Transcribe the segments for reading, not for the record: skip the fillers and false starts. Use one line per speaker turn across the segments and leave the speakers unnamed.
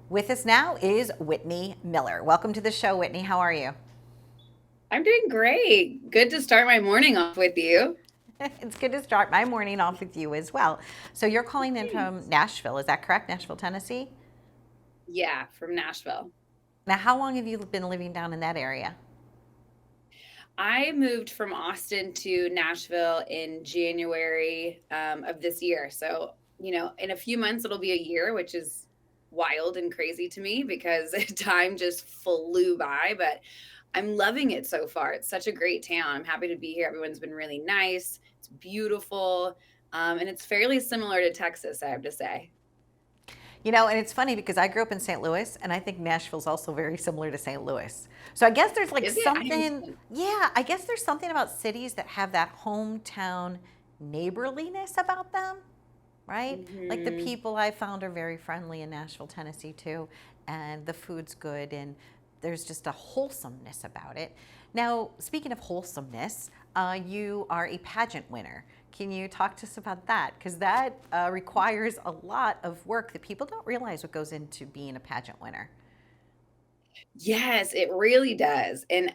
With us now is Whitney Miller. Welcome to the show, Whitney. How are you?
I'm doing great. Good to start my morning off with you.
It's good to start my morning off with you as well. So, you're calling in from
Thanks.
Nashville, is that correct? Nashville, Tennessee?
Yeah, from Nashville.
Now, how long have you been living down in that area?
I moved from Austin to Nashville in January of this year. So, in a few months, it'll be a year, which is wild and crazy to me because time just flew by. But I'm loving it so far. It's such a great town. I'm happy to be here. Everyone's been really nice. It's beautiful. And it's fairly similar to Texas, I have to say.
And it's funny because I grew up in St. Louis, and I think Nashville's also very similar to St. Louis. So, I guess there's like
Is it? I
something,
haven't.
yeah, I guess there's something about cities that have that hometown neighborliness about them, right? Like the
Mhm.
people I found are very friendly in Nashville, Tennessee, too, and the food's good, and there's just a wholesomeness about it. Now, speaking of wholesomeness, you are a pageant winner. Can you talk to us about that? Because that requires a lot of work that people don't realize what goes into being a pageant winner.
Yes, it really does. And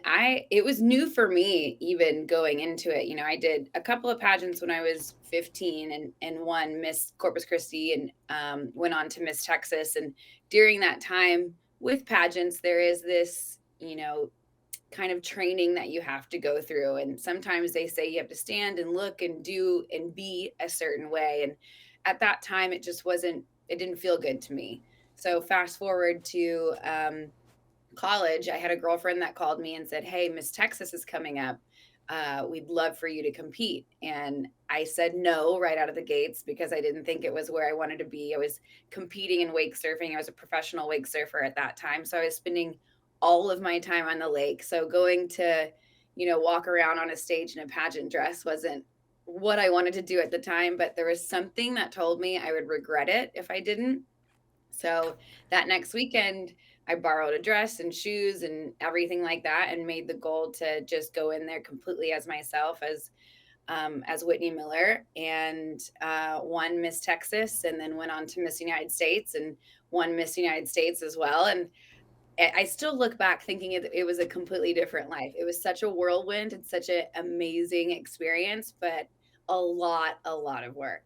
it was new for me even going into it. I did a couple of pageants when I was 15 and won Miss Corpus Christi and went on to Miss Texas. And during that time with pageants, there is this, kind of training that you have to go through. And sometimes they say you have to stand and look and do and be a certain way. And at that time, it didn't feel good to me. So fast forward to college, I had a girlfriend that called me and said, "Hey, Miss Texas is coming up. We'd love for you to compete." And I said no right out of the gates because I didn't think it was where I wanted to be. I was competing in wake surfing. I was a professional wake surfer at that time. So I was spending all of my time on the lake. So going to, walk around on a stage in a pageant dress wasn't what I wanted to do at the time. But there was something that told me I would regret it if I didn't. So that next weekend, I borrowed a dress and shoes and everything like that, and made the goal to just go in there completely as myself, as Whitney Miller, and won Miss Texas, and then went on to Miss United States and won Miss United States as well. And I still look back thinking it was a completely different life. It was such a whirlwind and such an amazing experience, but a lot of work.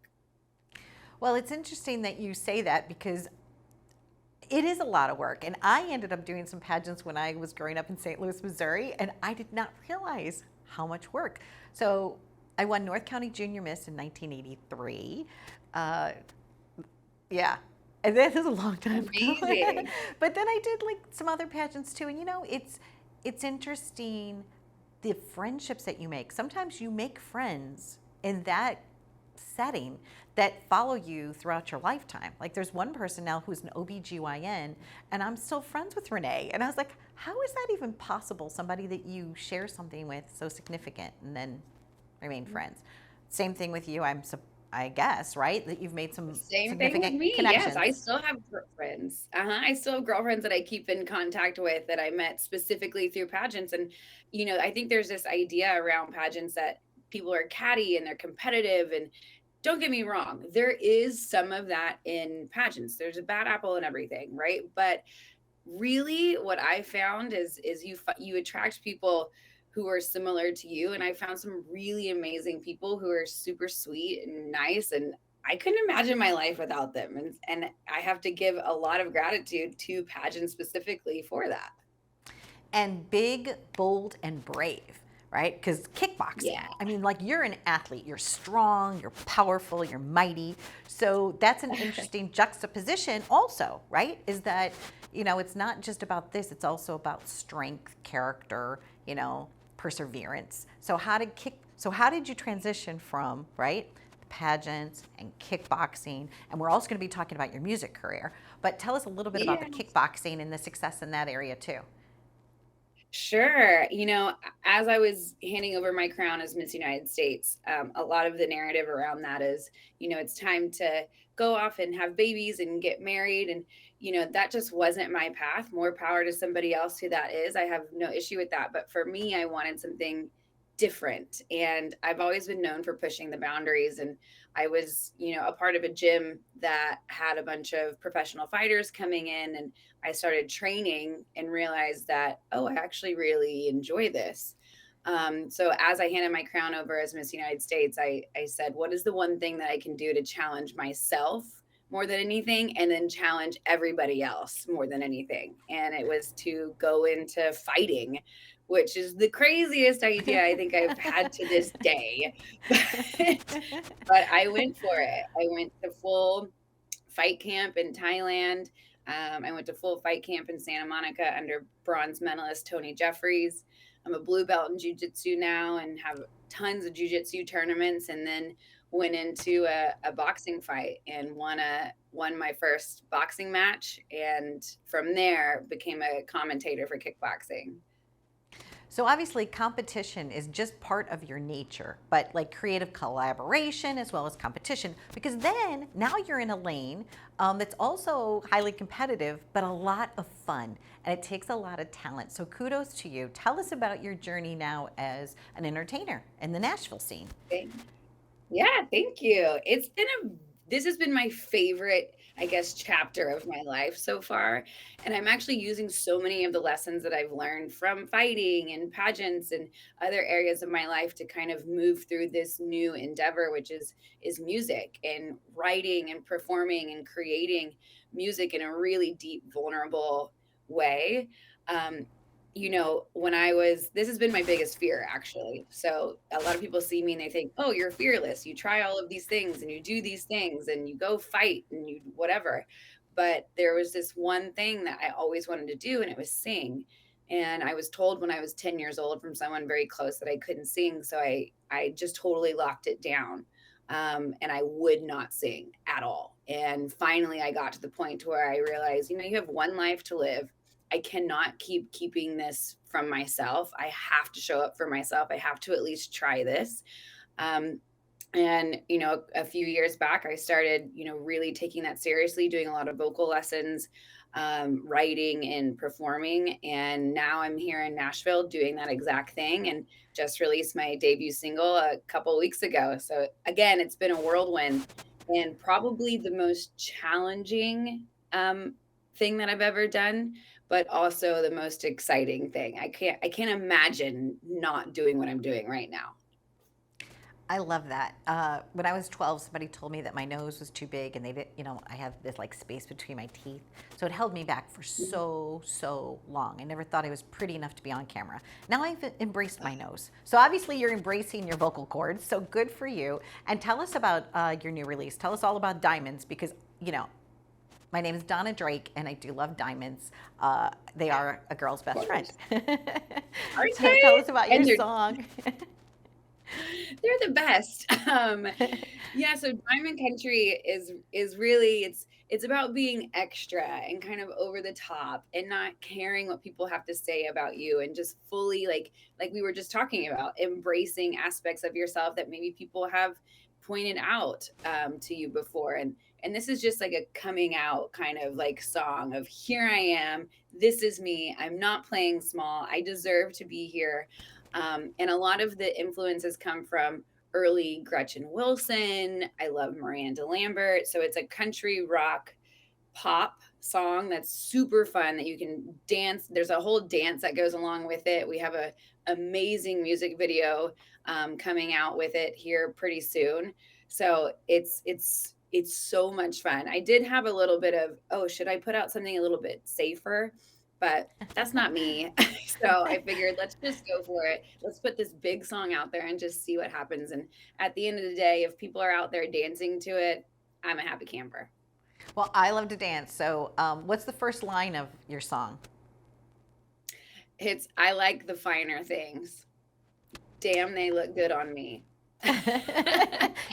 Well, it's interesting that you say that because it is a lot of work. And I ended up doing some pageants when I was growing up in St. Louis, Missouri, and I did not realize how much work. So I won North County Junior Miss in 1983. Uh, yeah. And that is a long time ago.
Amazing.
But then I did like some other pageants too. And it's interesting the friendships that you make. Sometimes you make friends in that setting that follow you throughout your lifetime. Like there's one person now who's an OBGYN and I'm still friends with Renee. And I was like, how is that even possible? Somebody that you share something with so significant and then remain friends. Same thing with you. I guess, right? That you've made some
Same thing with
significant
me. Yes, I
connections.
still have girlfriends. I still have girlfriends that I keep in contact with that I met specifically through pageants. And, I think there's this idea around pageants that people are catty and they're competitive. And don't get me wrong, there is some of that in pageants. There's a bad apple and everything, right? But really what I found is you attract people who are similar to you, and I found some really amazing people who are super sweet and nice, and I couldn't imagine my life without them, and I have to give a lot of gratitude to pageants specifically for that.
And big, bold, and brave, right? Because kickboxing,
Yeah.
I mean, like you're an athlete, you're strong, you're powerful, you're mighty. So that's an interesting juxtaposition, also, right? Is that, it's not just about this, it's also about strength, character, perseverance. So how did you transition from, right? Pageants and kickboxing, and we're also going to be talking about your music career. But tell us a little bit about the
Yeah.
kickboxing and the success in that area too.
Sure. As I was handing over my crown as Miss United States, a lot of the narrative around that is, it's time to go off and have babies and get married. And, that just wasn't my path. More power to somebody else who that is. I have no issue with that. But for me, I wanted something different. And I've always been known for pushing the boundaries. And I was, a part of a gym that had a bunch of professional fighters coming in, and I started training and realized that, oh, I actually really enjoy this. So as I handed my crown over as Miss United States, I said, what is the one thing that I can do to challenge myself more than anything, and then challenge everybody else more than anything? And it was to go into fighting, which is the craziest idea I think I've had to this day. But I went for it. I went to full fight camp in Thailand. I went to full fight camp in Santa Monica under bronze medalist Tony Jeffries. I'm a blue belt in jujitsu now and have tons of jujitsu tournaments. And then went into a boxing fight and won my first boxing match. And from there became a commentator for kickboxing.
So obviously competition is just part of your nature, but like creative collaboration as well as competition, because then now you're in a lane that's also highly competitive, but a lot of fun, and it takes a lot of talent. So kudos to you. Tell us about your journey now as an entertainer in the Nashville scene.
Yeah, thank you. This has been my favorite, I guess, chapter of my life so far. And I'm actually using so many of the lessons that I've learned from fighting and pageants and other areas of my life to kind of move through this new endeavor, which is music and writing and performing and creating music in a really deep, vulnerable way. Um, when this has been my biggest fear, actually. So a lot of people see me and they think, oh, you're fearless. You try all of these things and you do these things and you go fight and you whatever. But there was this one thing that I always wanted to do, and it was sing. And I was told when I was 10 years old from someone very close that I couldn't sing. So I just totally locked it down. And I would not sing at all. And finally, I got to the point to where I realized, you have one life to live. I cannot keep keeping this from myself. I have to show up for myself. I have to at least try this. And a few years back, I started, really taking that seriously, doing a lot of vocal lessons, writing and performing. And now I'm here in Nashville doing that exact thing, and just released my debut single a couple weeks ago. So again, it's been a whirlwind, and probably the most challenging thing that I've ever done, but also the most exciting thing. I can't imagine not doing what I'm doing right now.
I love that. When I was 12, somebody told me that my nose was too big, and they did, I have this like space between my teeth. So it held me back for so long. I never thought I was pretty enough to be on camera. Now I've embraced my nose. So obviously you're embracing your vocal cords. So good for you. And tell us about your new release. Tell us all about Diamonds, because, my name is Donna Drake, and I do love diamonds. They are a girl's best friend. So tell us about your song.
They're the best. Yeah, so Diamond Country is really it's about being extra and kind of over the top and not caring what people have to say about you, and just fully like we were just talking about, embracing aspects of yourself that maybe people have pointed out to you before. And this is just like a coming out kind of like song of, here I am, this is me, I'm not playing small, I deserve to be here. And a lot of the influences come from early Gretchen Wilson. I love Miranda Lambert. So it's a country rock pop song that's super fun that you can dance. There's a whole dance that goes along with it. We have a amazing music video coming out with it here pretty soon. So it's so much fun. I did have a little bit of, oh, should I put out something a little bit safer? But that's not me. So I figured, let's just go for it. Let's put this big song out there and just see what happens. And at the end of the day, if people are out there dancing to it, I'm a happy camper.
Well, I love to dance. So what's the first line of your song?
It's, I like the finer things. Damn, they look good on me.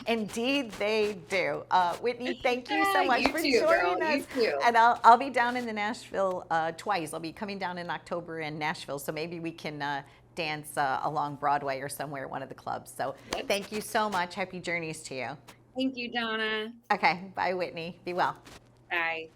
Indeed, they do. Whitney, thank you so
Yeah,
much
you
for
too, girl.
joining
You
us.
too.
And I'll be down in the Nashville twice. I'll be coming down in October in Nashville, so maybe we can dance along Broadway or somewhere at one of the clubs. So thank you so much. Happy journeys to you.
Thank you, Donna.
Okay, bye, Whitney. Be well.
Bye.